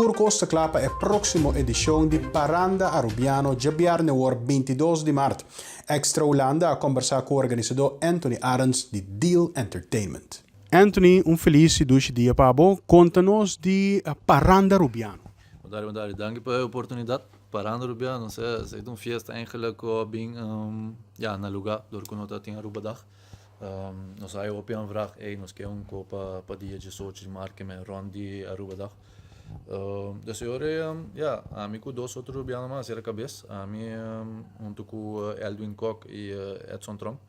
tour Costa Clapa é a próxima edição de Paranda Arubiano Jabiar no dia 22 de março. Extra Holanda a conversar com o organizador Anthony Arends de Deal Entertainment. Anthony, feliz dia para você. Conta-nos de Paranda Arubiano. Dank voor de opportuniteit. Paranda Arubiano, é uma festa eigenlijk bem na lugar door connotatie in Aruba-dag. Nós aí op een vraag, nós queremos para dia de sorte de marca met Rondi Aruba-dag. Dus amigo dois outros Arubiano mais era cabeça. Junto com Edwin Koch e Edson Trump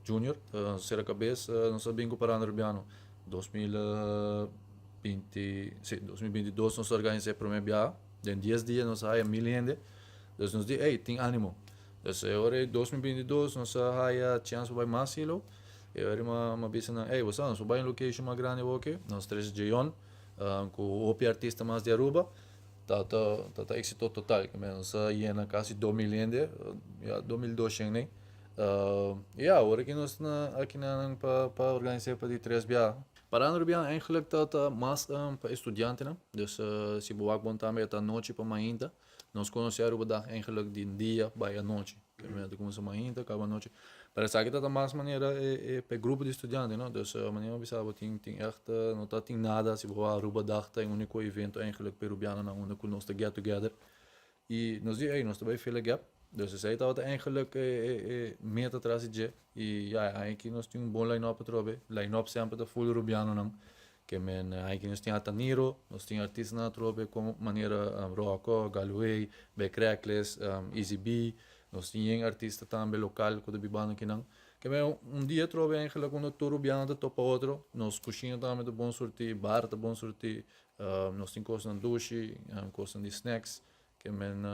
Jr. Será cabeça, nós sabemos Paranda Arubiano 2022 nós organizamos o primeiro viagem. Em 10 dias nós aí mil gente. Dus nós dizemos, tem ânimo. Dus agora 2022 nós aí chance para mais silo. E agora uma bisa na, você nós vai em location mais grande aqui. Nós três Jeon com o artista mais de Aruba. Tá êxito total. Nós aí na quase 2000 gente, 2200 né. Agora que nós aqui na para organizar para de 3 viagens. Paranda Arubiano eigenlijk dat mais para estudianten. Dus se boa bom também à noite para mainta. Nós conhecemos Aruba dag eigenlijk de dia para a noite. Que começa mainta, acaba a noite. Parece que dat mais maneira para grupo de estudiantes, não? Dus maneira bisa tem echt não tá tem nada se boa Aruba dag tem único evento eigenlijk perubiano na onde nós te get together. E nós dizemos, nós também feel gap. Dus zij dat eigenlijk meer atrás de e eigenlijk nós temos bom line-up trobe line-up sempre da full Rubiano não que men eigenlijk nós temos Ataniro nós temos artistas na trobe como maneira Rocco, Galway, Beck Reckless, Easy B nós temos artistas também local que do bibano que não que men dia trobe eigenlijk quando todo Rubiano da topa outro nós cozinha também de bom sorte bar de bom sorte nós temos coisas de douche coisas de snacks que men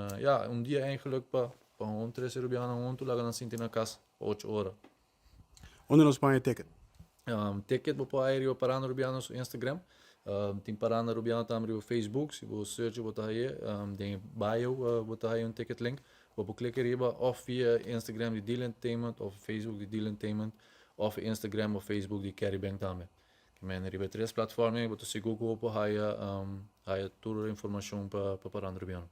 dia eigenlijk para um 13 Rubiano tu laga na cinta na casa 8 horas. Onde nós põe ticket? Ticket para aéreo Paranda Arubiano no Instagram. Tem Paranda Arubiano também no Facebook. Se você search botar aí, tem bio botar aí ticket link. Você clica riba of via Instagram de Deal Entertainment of Facebook de Deal Entertainment of Instagram of Facebook de Caribbean também. Que men riba 3 plataformas, você se Google para aí toda a informação para Paranda Arubiano.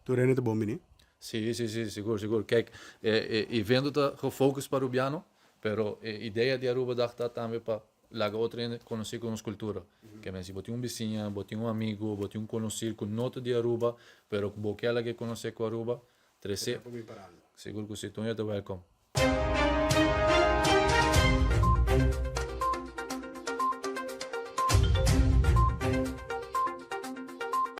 Tu rende de bom menino? Sim, seguro. Kijk, evento está gefocust para Rubiano, pero ideia de Aruba está também para laga outra gente conhecer com nossa cultura. Que men se botar vizinho, botar amigo, botar conhecer com nota de Aruba, pero boquela que conhecer com Aruba, 13. Seguro que você está welcome.